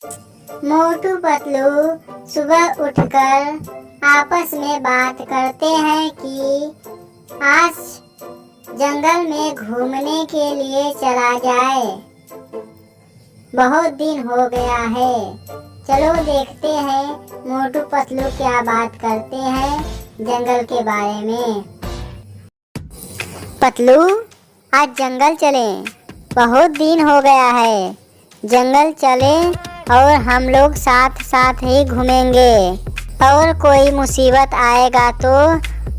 मोटू पतलू सुबह उठकर आपस में बात करते हैं कि आज जंगल में घूमने के लिए चला जाए। बहुत दिन हो गया है। चलो देखते हैं मोटू पतलू क्या बात करते हैं जंगल के बारे में। पतलू, आज जंगल चलें। बहुत दिन हो गया है। जंगल चलें और हम लोग साथ साथ ही घूमेंगे और कोई मुसीबत आएगा तो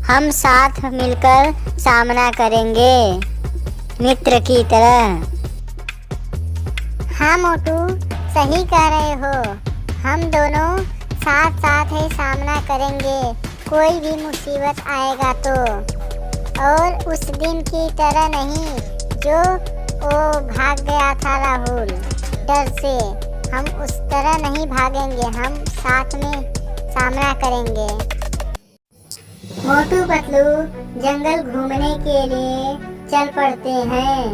हम साथ मिलकर सामना करेंगे, मित्र की तरह। हाँ मोटू, सही कह रहे हो। हम दोनों साथ साथ ही सामना करेंगे कोई भी मुसीबत आएगा तो। और उस दिन की तरह नहीं जो वो भाग गया था राहुल डर से। हम उस तरह नहीं भागेंगे, हम साथ में सामना करेंगे। मोटू पतलू जंगल घूमने के लिए चल पड़ते हैं।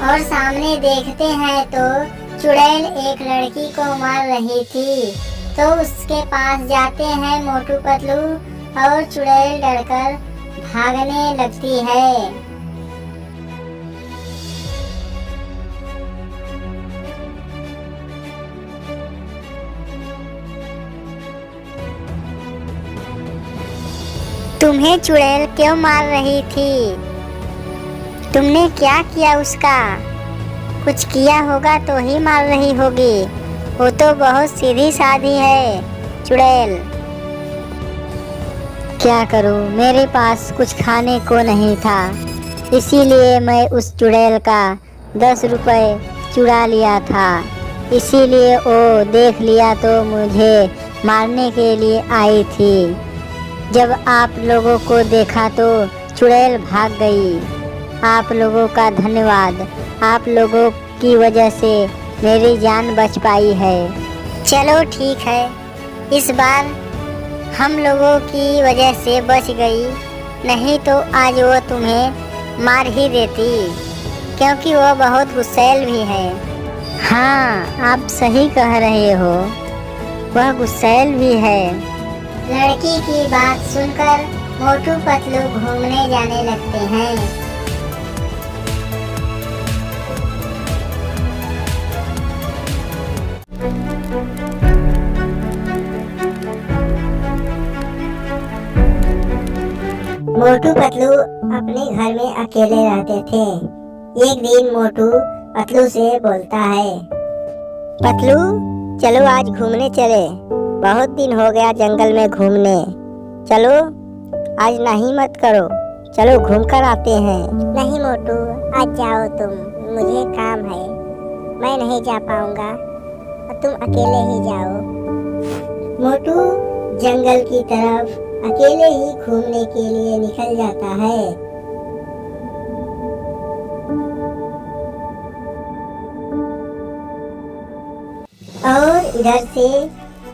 और सामने देखते हैं तो चुड़ैल एक लड़की को मार रही थी। तो उसके पास जाते हैं मोटू पतलू और चुड़ैल डरकर भागने लगती है। तुम्हें चुड़ैल क्यों मार रही थी? तुमने क्या किया उसका? कुछ किया होगा तो ही मार रही होगी। वो तो बहुत सीधी सादी है चुड़ैल। क्या करूं, मेरे पास कुछ खाने को नहीं था, इसीलिए मैं उस चुड़ैल का 10 रुपए चुरा लिया था। इसीलिए वो देख लिया तो मुझे मारने के लिए आई थी। जब आप लोगों को देखा तो चुड़ैल भाग गई। आप लोगों का धन्यवाद। आप लोगों की वजह से मेरी जान बच पाई है। चलो ठीक है, इस बार हम लोगों की वजह से बच गई, नहीं तो आज वो तुम्हें मार ही देती, क्योंकि वो बहुत गुस्सैल भी है। हाँ, आप सही कह रहे हो, वह गुस्सैल भी है। लड़की की बात सुनकर मोटू पतलू घूमने जाने लगते हैं। मोटू पतलू अपने घर में अकेले रहते थे। एक दिन मोटू पतलू से बोलता है, पतलू चलो आज घूमने चले। बहुत दिन हो गया जंगल में घूमने। चलो आज नहीं मत करो, चलो घूम कर आते हैं। नहीं मोटू, आज जाओ तुम, मुझे काम है, मैं नहीं जा पाऊंगा, तुम अकेले ही जाओ। मोटू जंगल की तरफ अकेले ही घूमने के लिए निकल जाता है। और इधर से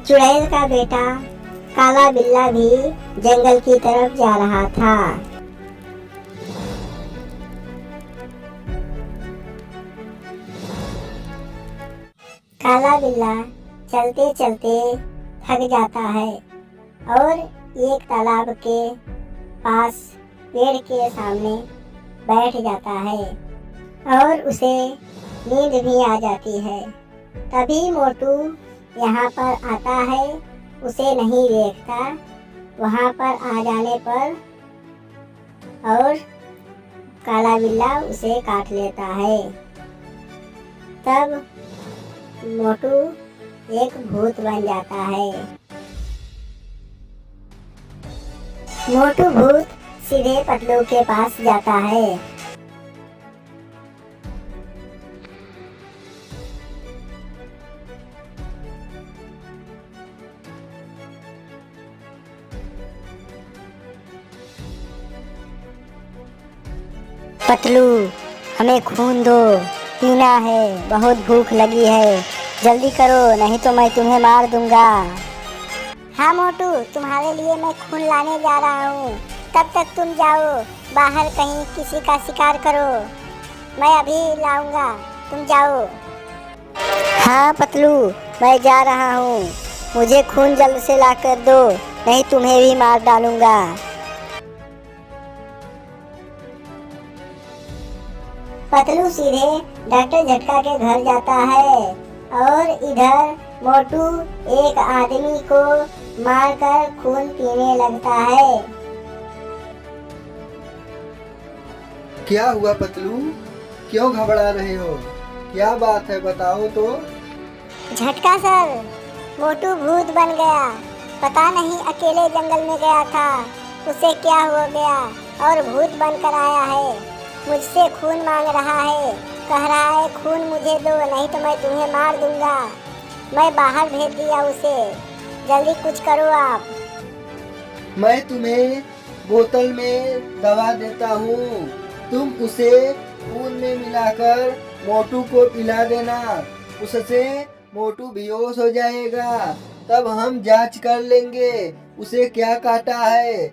चुड़ैल का बेटा काला बिल्ला भी जंगल की तरफ जा रहा था। काला बिल्ला चलते चलते थक जाता है और एक तालाब के पास पेड़ के सामने बैठ जाता है और उसे नींद भी आ जाती है। तभी मोटू यहाँ पर आता है, उसे नहीं देखता। वहाँ पर आ जाने पर और काला बिल्ला उसे काट लेता है। तब मोटू एक भूत बन जाता है। मोटू भूत सीधे पतलू के पास जाता है। पतलू, हमें खून दो, पीना है, बहुत भूख लगी है, जल्दी करो नहीं तो मैं तुम्हें मार दूंगा। हाँ मोटू, तुम्हारे लिए मैं खून लाने जा रहा हूँ। तब तक तुम जाओ बाहर कहीं किसी का शिकार करो, मैं अभी लाऊंगा, तुम जाओ। हाँ पतलू, मैं जा रहा हूँ, मुझे खून जल्द से ला कर दो, नहीं तुम्हें भी मार डालूंगा। पतलू सीधे डॉक्टर झटका के घर जाता है और इधर मोटू एक आदमी को मारकर खून पीने लगता है। क्या हुआ पतलू, क्यों घबरा रहे हो? क्या बात है, बताओ तो। झटका सर, मोटू भूत बन गया, पता नहीं अकेले जंगल में गया था, उसे क्या हो गया और भूत बनकर आया है, मुझसे खून मांग रहा है, कह रहा है खून मुझे दो, नहीं तो मैं तुम्हें मार दूंगा। मैं बाहर भेज दिया उसे, जल्दी कुछ करो आप। मैं तुम्हें बोतल में दवा देता हूँ, तुम उसे खून में मिलाकर मोटू को पिला देना, उससे मोटू बेहोश हो जाएगा, तब हम जांच कर लेंगे उसे क्या काटा है।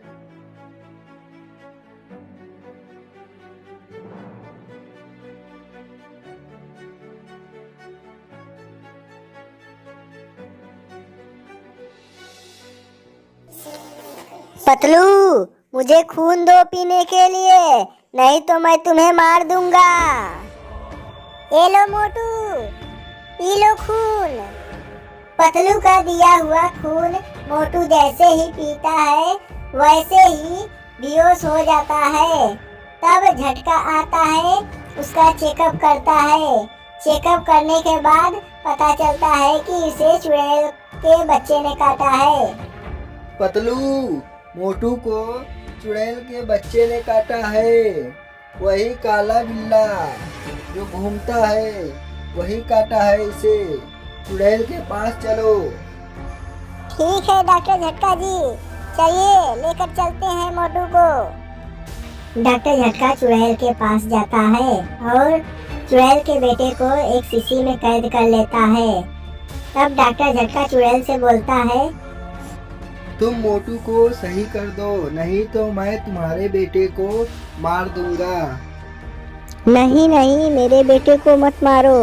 पतलू, मुझे खून दो पीने के लिए, नहीं तो मैं तुम्हें मार दूंगा। ये लो मोटू, पी लो खून। पतलू का दिया हुआ खून मोटू जैसे ही पीता है वैसे ही बेहोश हो जाता है। तब झटका आता है, उसका चेकअप करता है। चेकअप करने के बाद पता चलता है कि इसे चुड़ैल के बच्चे ने काटा है। पतलू, मोटू को चुड़ैल के बच्चे ने काटा है, वही काला बिल्ला जो घूमता है वही काटा है इसे, चुड़ैल के पास चलो। ठीक है डॉक्टर झटका जी, चलिए लेकर चलते हैं मोटू को। डॉक्टर झटका चुड़ैल के पास जाता है और चुड़ैल के बेटे को एक शीशी में कैद कर लेता है। तब डॉक्टर झटका चुड़ैल से बोलता है, तुम मोटू को सही कर दो, नहीं तो मैं तुम्हारे बेटे को मार दूंगा। नहीं नहीं, मेरे बेटे को मत मारो,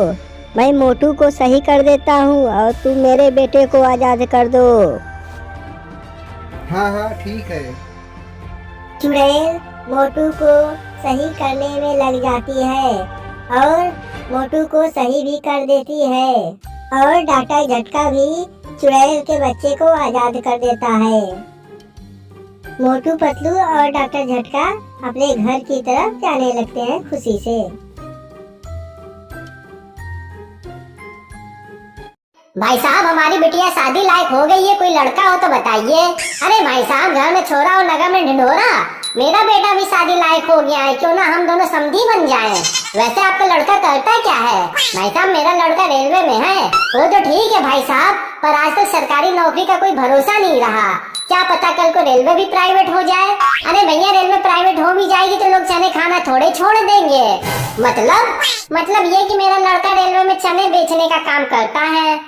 मैं मोटू को सही कर देता हूँ और तुम मेरे बेटे को आजाद कर दो। हाँ हाँ ठीक है। चुड़ैल मोटू को सही करने में लग जाती है और मोटू को सही भी कर देती है और डॉक्टर झटका भी चुड़ैल के बच्चे को आजाद कर देता है। मोटू पतलू और डॉक्टर झटका अपने घर की तरफ जाने लगते हैं खुशी से। भाई साहब, हमारी बिटिया शादी लायक हो गई है, कोई लड़का हो तो बताइए। अरे भाई साहब, घर में छोरा और नगर में ढिंढोरा, मेरा बेटा भी शादी लायक हो गया है, क्यों ना हम दोनों समधी बन जाएं। वैसे आपका लड़का करता क्या है? भाई साहब, मेरा लड़का रेलवे में है। वो तो ठीक है भाई साहब, पर आज तक सरकारी नौकरी का कोई भरोसा नहीं रहा, क्या पता कल को रेलवे भी प्राइवेट हो जाए। अरे भैया, रेलवे प्राइवेट हो भी जाएगी तो लोग चने खाना थोड़े छोड़ देंगे। मतलब ये कि मेरा लड़का रेलवे में चने बेचने का काम करता है।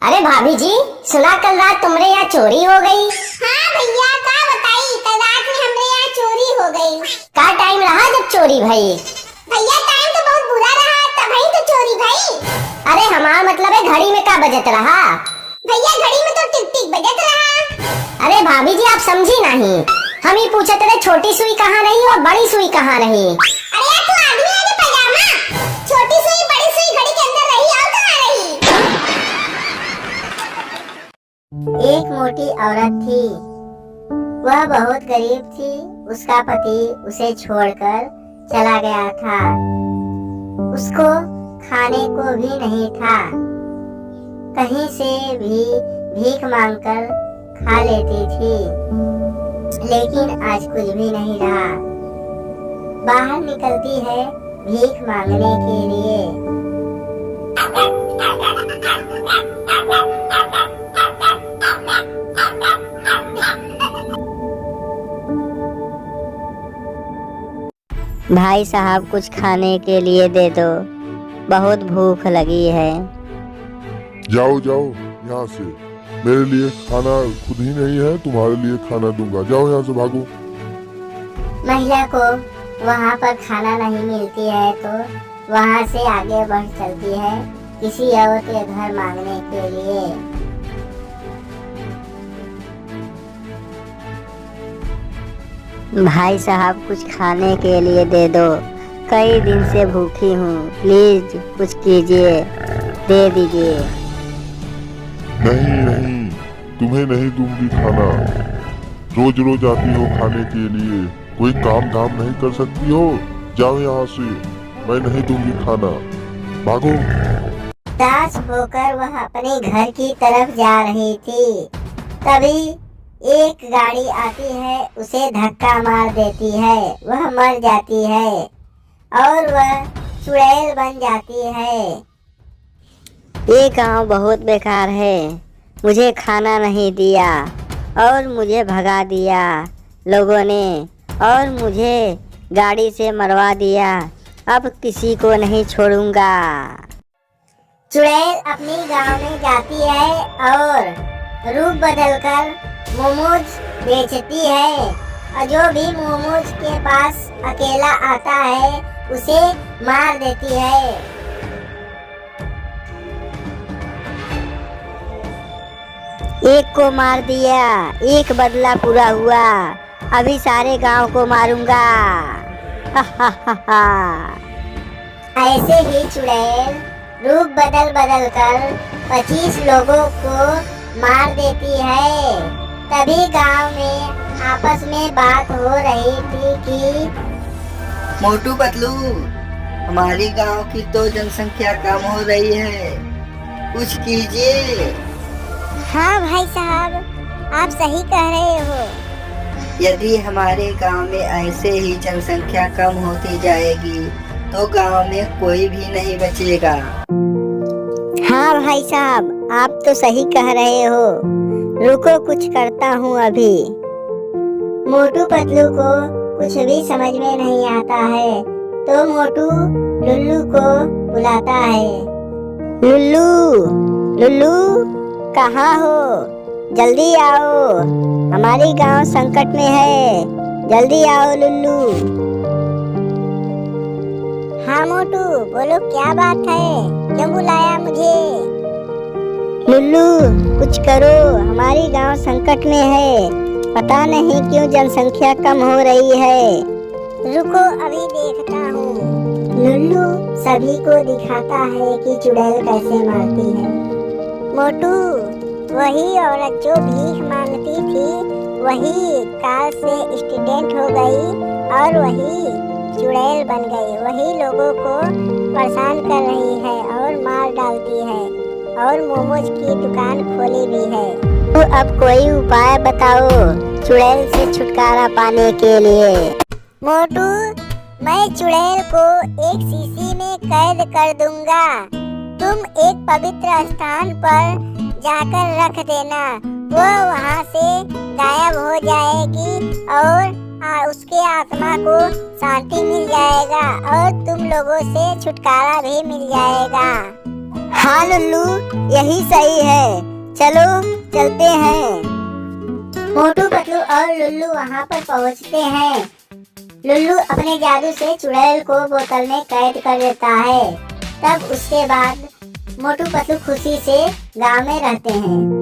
अरे भाभी जी, सुना कल रात तुम्हारे यहाँ चोरी हो गई? हाँ भैया, क्या बताई, कल रात में हमारे यहाँ चोरी हो गई। क्या टाइम रहा जब चोरी भई? भैया टाइम तो बहुत बुरा रहा, तभी तो चोरी भई। अरे हमारा मतलब है घड़ी में क्या बजत रहा? भैया घड़ी में तो टिक टिक बजत रहा। अरे भाभी जी, आप समझी नहीं, हम ही पूछते रहे छोटी सुई कहाँ रही और बड़ी सुई कहाँ रही। अरे यार, तू आदमी है कि पजामा? छोटी सुई बड़ी सुई घड़ी के अंदर रही और कहाँ रही? एक मोटी औरत थी, वह बहुत गरीब थी, उसका पति उसे छोड़कर चला गया था, उसको खाने को भी नहीं था, कहीं से भी भीख मांगकर खा लेती थी, लेकिन आज कुछ भी नहीं रहा। बाहर निकलती है भीख मांगने के लिए। भाई साहब, कुछ खाने के लिए दे दो, बहुत भूख लगी है। जाओ जाओ यहाँ से, मेरे लिए खाना खुद ही नहीं है, तुम्हारे लिए खाना दूंगा। जाओ यहाँ से, भागो। महिला को वहाँ पर खाना नहीं मिलती है तो वहाँ से आगे बढ़ चलती है किसी और के घर मांगने के लिए। भाई साहब कुछ खाने के लिए दे दो, कई दिन से भूखी हूँ, प्लीज कुछ कीजिए, दे दीजिए। नहीं नहीं, तुम्हें नहीं दूंगी खाना। रोज रोज आती हो खाने के लिए, कोई काम धाम नहीं कर सकती हो? जाओ यहाँ से, मैं नहीं दूंगी खाना, भागो। उदास होकर वह अपने घर की तरफ जा रही थी, तभी एक गाड़ी आती है, उसे धक्का मार देती है, वह मर जाती है और वह चुड़ैल बन जाती है। ये गांव बहुत बेकार है, मुझे खाना नहीं दिया और मुझे भगा दिया लोगों ने और मुझे गाड़ी से मरवा दिया, अब किसी को नहीं छोड़ूंगा। चुड़ैल अपनी गांव में जाती है और रूप बदलकर मोमोज बेचती है और जो भी मोमोज के पास अकेला आता है उसे मार देती है। एक को मार दिया, एक बदला पूरा हुआ, अभी सारे गांव को मारूंगा। ऐसे ही चुड़ैल रूप बदल बदल कर 25 लोगों को मार देती है। तभी गांव में आपस में बात हो रही थी कि मोटू पतलू, हमारी गांव की तो जनसंख्या कम हो रही है, कुछ कीजिए। हाँ भाई साहब, आप सही कह रहे हो। यदि हमारे गांव में ऐसे ही जनसंख्या कम होती जाएगी तो गांव में कोई भी नहीं बचेगा। हाँ भाई साहब, आप तो सही कह रहे हो, रुको कुछ करता हूँ अभी। मोटू पतलू को कुछ भी समझ में नहीं आता है तो मोटू लुल्लू को बुलाता है। लुल्लू, लुल्लू कहाँ हो, जल्दी आओ, हमारी गांव संकट में है, जल्दी आओ लुल्लू। हाँ मोटू, बोलो क्या बात है, क्यों बुलाया मुझे? लुल्लू कुछ करो, हमारी गांव संकट में है, पता नहीं क्यों जनसंख्या कम हो रही है। रुको अभी देखता हूँ। लुल्लू सभी को दिखाता है कि चुड़ैल कैसे मारती है। मोटू, वही औरत जो भीख मांगती थी वही कार से एक्सीडेंट हो गई और वही चुड़ैल बन गई, वही लोगों को परेशान कर रही है और मार डालती है और मोमोज की दुकान खोली भी है। तो अब कोई उपाय बताओ चुड़ैल से छुटकारा पाने के लिए। मोटू, मैं चुड़ैल को एक शीशी में कैद कर दूंगा, तुम एक पवित्र स्थान पर जाकर रख देना, वो वहाँ से गायब हो जाएगी और उसके आत्मा को शांति मिल जाएगा और तुम लोगों से छुटकारा भी मिल जाएगा। हाँ लुल्लू, यही सही है, चलो चलते हैं। मोटू पतलू और लुल्लू वहाँ पर पहुँचते हैं। लुल्लू अपने जादू से चुड़ैल को बोतल में कैद कर देता है। तब उसके बाद मोटू पतलू खुशी से गांव में रहते हैं।